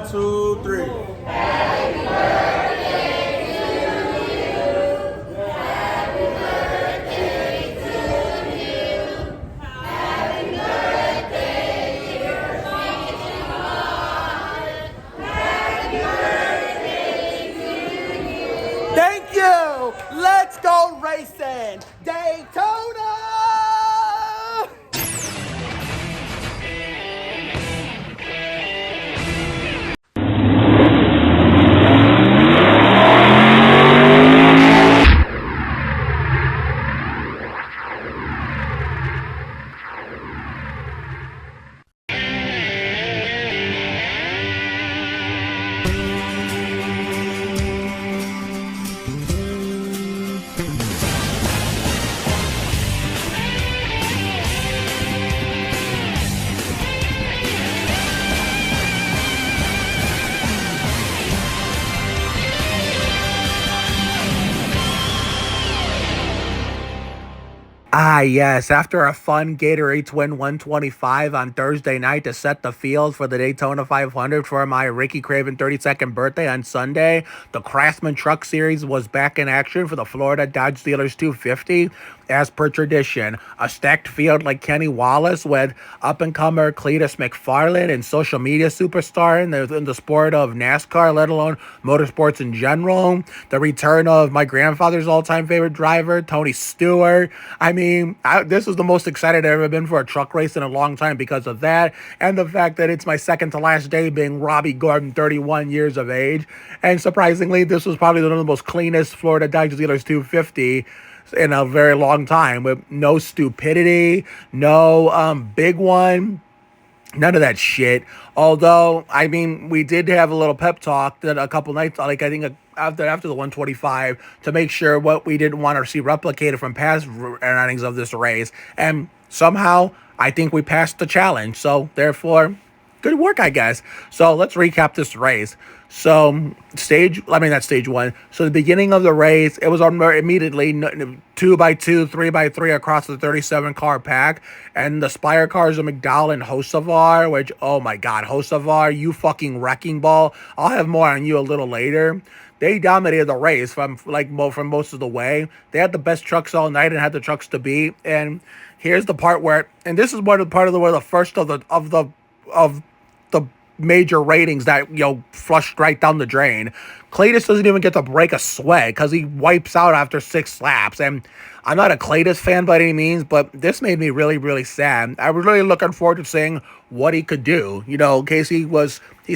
1, 2, 3. Thank you. Let's go racing. Daytona. Ah, yes. After a fun Gatorade Twin 125 on Thursday night to set the field for the Daytona 500 for my Ricky Craven 32nd birthday on Sunday, the Craftsman Truck Series was back in action for the Florida Dodge Steelers 250. As per tradition, a stacked field like Kenny Wallace with up-and-comer Cletus McFarland and social media superstar in the sport of NASCAR, let alone motorsports in general. The return of my grandfather's all-time favorite driver, Tony Stewart. I mean, this is the most excited I've ever been for a truck race in a long time because of that, and the fact that it's my second to last day being Robbie Gordon, 31 years of age. And surprisingly, this was probably one of the most cleanest Florida Dodge Steelers 250 in a very long time, with no stupidity, no big one, none of that shit. Although, I mean, we did have a little pep talk that a couple nights, like I think after the 125, to make sure what we didn't want to see replicated from past runnings of this race, and somehow I think we passed the challenge. So therefore, good work, I guess. So let's recap this race. So not stage one. So the beginning of the race, it was on immediately 2x2, 3x3 across the 37 car pack. And the Spire cars are McDowell and Hocevar, which, oh my God, Hocevar, you fucking wrecking ball. I'll have more on you a little later. They dominated the race from most of the way. They had the best trucks all night and had the trucks to beat. And here's the part where, and this is where the first of the major ratings that, flushed right down the drain. Cletus doesn't even get to break a sweat because he wipes out after 6 laps. And I'm not a Cletus fan by any means, but this made me really, really sad. I was really looking forward to seeing what he could do. In case he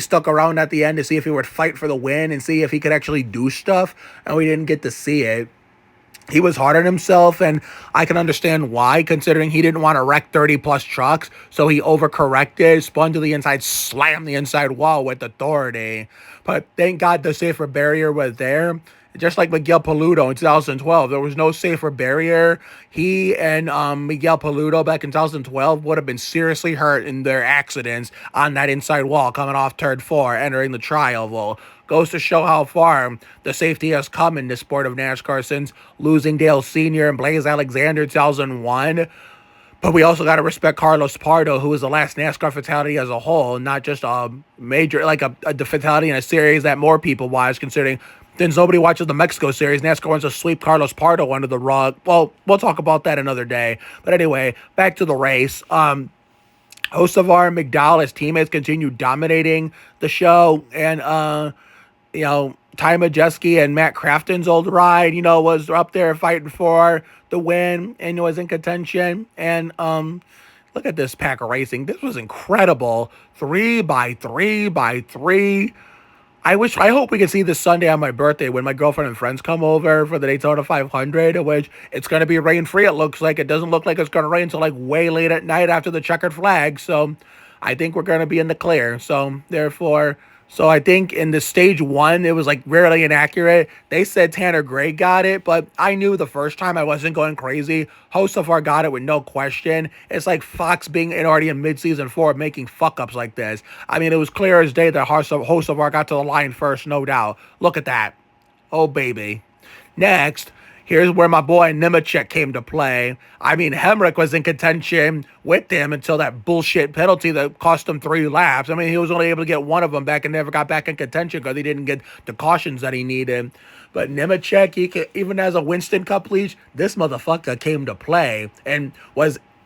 stuck around at the end to see if he would fight for the win and see if he could actually do stuff. And we didn't get to see it. He was hard on himself, and I can understand why, considering he didn't want to wreck 30-plus trucks, so he overcorrected, spun to the inside, slammed the inside wall with authority. But thank God the safer barrier was there. Just like Miguel Paludo in 2012, there was no safer barrier. He and Miguel Paludo back in 2012 would have been seriously hurt in their accidents on that inside wall coming off turn 4, entering the tri-oval. Goes to show how far the safety has come in this sport of NASCAR since losing Dale Sr. and Blaze Alexander in 2001. But we also got to respect Carlos Pardo, who was the last NASCAR fatality as a whole, not just a major, like a fatality in a series that more people watch, considering since nobody watches the Mexico series, NASCAR wants to sweep Carlos Pardo under the rug. Well, we'll talk about that another day. But anyway, back to the race. Hocevar and McDowell, his teammates, continued dominating the show. And, Ty Majeski and Matt Crafton's old ride, was up there fighting for the win and was in contention. And look at this pack of racing. This was incredible. 3x3x3. I hope we can see this Sunday on my birthday when my girlfriend and friends come over for the Daytona 500, which it's going to be rain-free, it looks like. It doesn't look like it's going to rain until way late at night after the checkered flag. So I think we're going to be in the clear. So therefore, I think in the stage 1, it was rarely inaccurate. They said Tanner Gray got it, but I knew the first time I wasn't going crazy. Hocevar got it with no question. It's like Fox being already in mid-season 4 making fuck-ups like this. I mean, it was clear as day that Hocevar got to the line first, no doubt. Look at that. Oh, baby. Next, Here's where my boy Nemechek came to play. I mean, Hemrick was in contention with him until that bullshit penalty that cost him 3 laps. I mean, he was only able to get one of them back and never got back in contention because he didn't get the cautions that he needed. But Nemechek, even as a Winston Cup leash, this motherfucker came to play and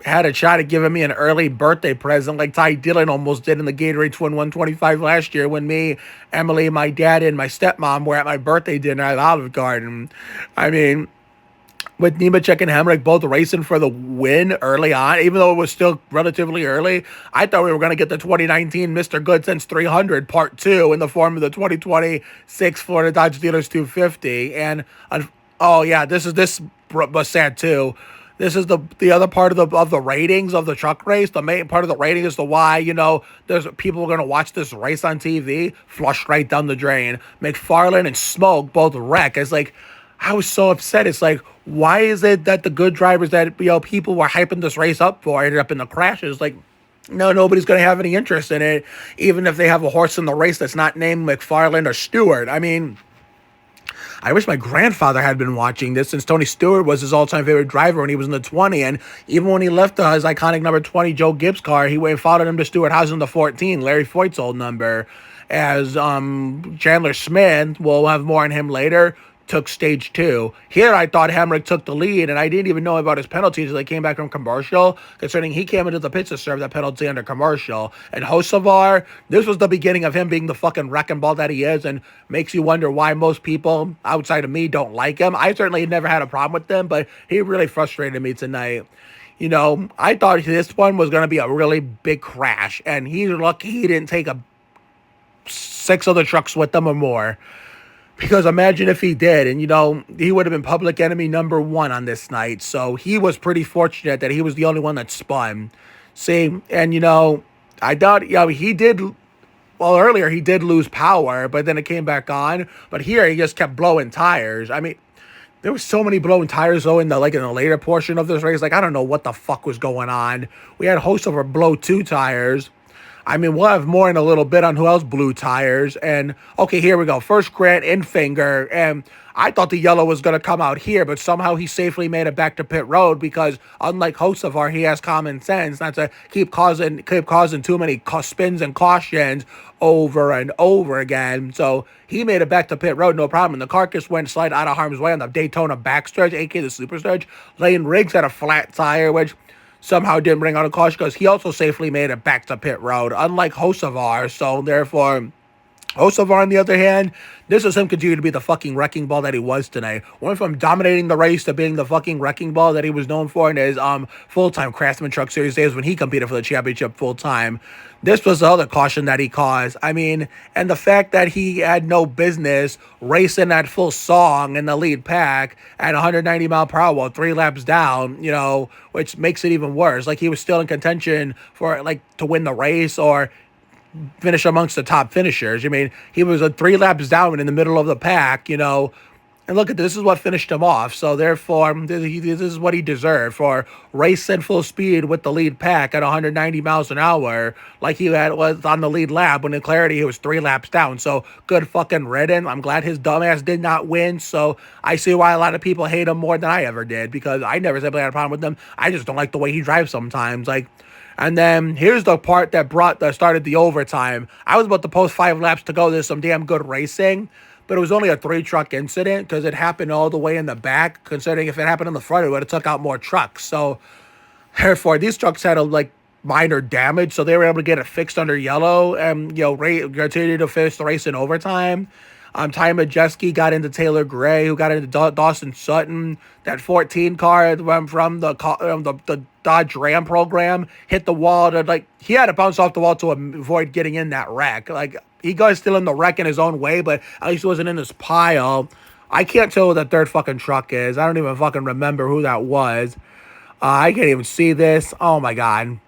had a shot at giving me an early birthday present like Ty Dillon almost did in the Gatorade Twin 125 last year when me, Emily, my dad, and my stepmom were at my birthday dinner at Olive Garden. I mean, with Nemechek and Hemrick both racing for the win early on, even though it was still relatively early, I thought we were going to get the 2019 Mr. Good Sense 300 Part 2 in the form of the 2026 Florida Dodge Dealers 250. And, oh yeah, this was sad too. This is the other part of the ratings of the truck race. The main part of the rating is the why, there's people are going to watch this race on TV, flushed right down the drain. McFarlane and Smoke both wreck. It's like, I was so upset. It's like, why is it that the good drivers that, people were hyping this race up for ended up in the crashes? Like, no, nobody's going to have any interest in it, even if they have a horse in the race that's not named McFarlane or Stewart. I mean, I wish my grandfather had been watching this since Tony Stewart was his all-time favorite driver when he was in the 20. And even when he left his iconic number 20 Joe Gibbs car, he went and followed him to Stewart House in the 14, Larry Foyt's old number. As Chandler Smith, we'll have more on him later, took stage 2. Here, I thought Hemrick took the lead, and I didn't even know about his penalties until he came back from commercial, concerning he came into the pits to serve that penalty under commercial. And Hocevar, this was the beginning of him being the fucking wrecking ball that he is, and makes you wonder why most people outside of me don't like him. I certainly never had a problem with him, but he really frustrated me tonight. I thought this one was going to be a really big crash, and he's lucky he didn't take 6 other trucks with them or more. Because imagine if he did, and he would have been public enemy number 1 on this night. So he was pretty fortunate that he was the only one that spun. See, and I thought, he did, well, earlier he did lose power, but then it came back on. But here he just kept blowing tires. I mean, there was so many blowing tires though in the later portion of this race. Like, I don't know what the fuck was going on. We had Hocevar blow 2 tires. I mean, we'll have more in a little bit on who else blew tires. And, okay, here we go. First Grant Infinger. And I thought the yellow was going to come out here, but somehow he safely made it back to pit road because, unlike Hocevar, he has common sense not to keep causing too many spins and cautions over and over again. So he made it back to pit road, no problem. And the carcass went slide out of harm's way on the Daytona backstretch, aka the super stretch. Lane Riggs had a flat tire, which somehow didn't bring out a caution because he also safely made it back to pit road, unlike Hocevar. So therefore, Hocevar, on the other hand, this is him continue to be the fucking wrecking ball that he was tonight. Went from dominating the race to being the fucking wrecking ball that he was known for in his full-time Craftsman Truck Series days when he competed for the championship full-time. This was the other caution that he caused. I mean, and the fact that he had no business racing at full song in the lead pack at 190 mile per hour, 3 laps down, which makes it even worse. Like, he was still in contention for, to win the race or finish amongst the top finishers. I mean, he was 3 laps down in the middle of the pack, and look at this is what finished him off. So therefore, this is what he deserved for racing full speed with the lead pack at 190 miles an hour, like he was on the lead lap. When in clarity, he was 3 laps down. So good fucking riddance. I'm glad his dumbass did not win. So I see why a lot of people hate him more than I ever did, because I never said I had a problem with him. I just don't like the way he drives sometimes. And then here's the part that started the overtime. I was about to post 5 laps to go. There's some damn good racing, but it was only a 3-truck incident because it happened all the way in the back. Considering if it happened in the front, it would have took out more trucks. So therefore, these trucks had minor damage, so they were able to get it fixed under yellow and continued to finish the race in overtime. Ty Majeski got into Taylor Gray, who got into Dawson Sutton. That 14 car from the Dodge Ram program hit the wall. He had to bounce off the wall to avoid getting in that wreck. He got still in the wreck in his own way, but at least he wasn't in this pile. I can't tell who that third fucking truck is. I don't even fucking remember who that was. I can't even see this. Oh my God.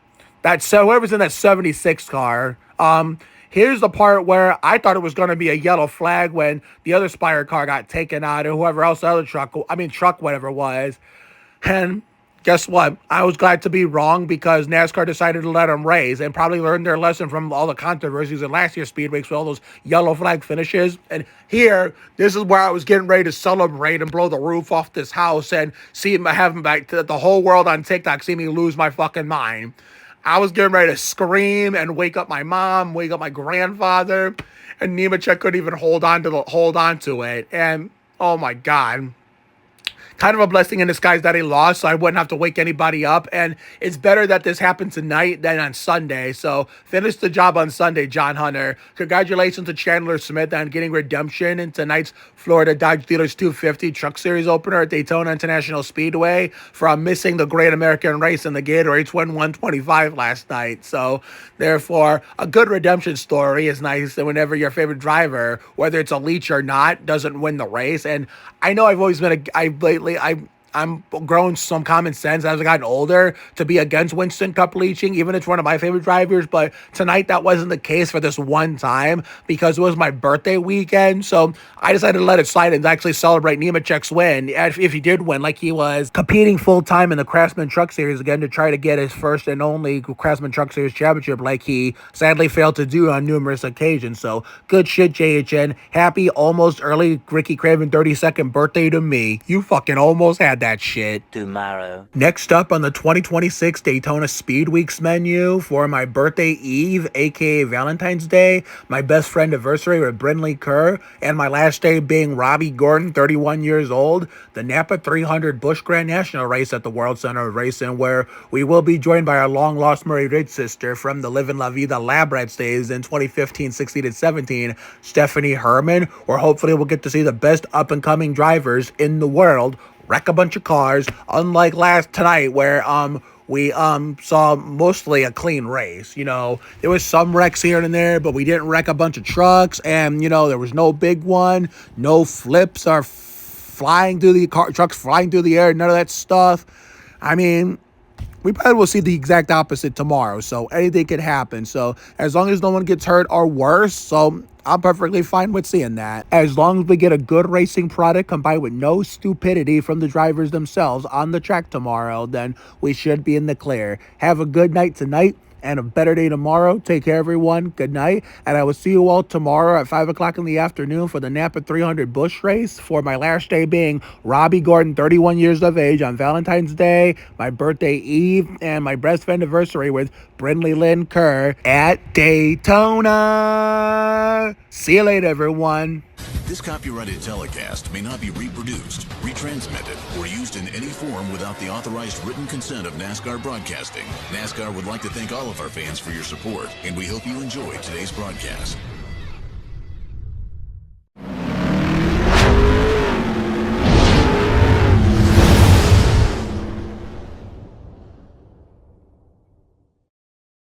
Whoever's in that 76 car. Here's the part where I thought it was going to be a yellow flag when the other Spire car got taken out, or whoever else the other truck, whatever it was. And Guess what? I was glad to be wrong because NASCAR decided to let them race and probably learned their lesson from all the controversies in last year's speed weeks with all those yellow flag finishes. And here, this is where I was getting ready to celebrate and blow the roof off this house and see him having back the whole world on TikTok see me lose my fucking mind. I was getting ready to scream and wake up my mom, wake up my grandfather, and Nemechek couldn't even hold on to it. And oh my God. Kind of a blessing in disguise that he lost, so I wouldn't have to wake anybody up. And it's better that this happened tonight than on Sunday. So finish the job on Sunday, John Hunter. Congratulations to Chandler Smith on getting redemption in tonight's Florida Dodge Dealers 250 Truck Series opener at Daytona International Speedway from missing the Great American Race in the Gatorade Twin 125 last night. So therefore, a good redemption story is nice whenever your favorite driver, whether it's a leech or not, doesn't win the race. And I know I've always been I'm growing some common sense as I've gotten older to be against Winston Cup leaching, even if it's one of my favorite drivers. But tonight that wasn't the case for this one time because it was my birthday weekend. So I decided to let it slide and actually celebrate Nemechek's win. If he did win, like he was competing full time in the Craftsman Truck Series again to try to get his first and only Craftsman Truck Series championship, like he sadly failed to do on numerous occasions. So good shit, JHN. Happy almost early Ricky Craven 32nd birthday to me. You fucking almost had that shit. Tomorrow. Next up on the 2026 Daytona Speed Weeks menu for my birthday eve, aka Valentine's Day, my best friend anniversary with Brindley Kerr, and my last day being Robbie Gordon, 31 years old, the NAPA 300 Busch Grand National race at the World Center of Racing, where we will be joined by our long-lost Murray Ridge sister from the Livin' La Vida Lab Rats days in 2015, 16, and 17, Stephanie Herman, where hopefully we'll get to see the best up-and-coming drivers in the world wreck a bunch of cars, unlike tonight where we saw mostly a clean race. You know, there was some wrecks here and there, but we didn't wreck a bunch of trucks, and you know, there was no big one, no flips or flying through the trucks flying through the air, none of that stuff. I mean, we probably will see the exact opposite tomorrow, so anything could happen. So as long as no one gets hurt or worse, so I'm perfectly fine with seeing that. As long as we get a good racing product combined with no stupidity from the drivers themselves on the track tomorrow, then we should be in the clear. Have a good night tonight and a better day tomorrow. Take care, everyone. Good night. And I will see you all tomorrow at 5 o'clock in the afternoon for the NAPA 300 Busch race, for my last day being Robbie Gordon, 31 years of age on Valentine's Day, my birthday eve, and my best friend anniversary with Brindley Lynn Kerr at Daytona. See you later, everyone. This copyrighted telecast may not be reproduced, retransmitted, or used in any form without the authorized written consent of NASCAR Broadcasting. NASCAR would like to thank all of our fans for your support, and we hope you enjoyed today's broadcast.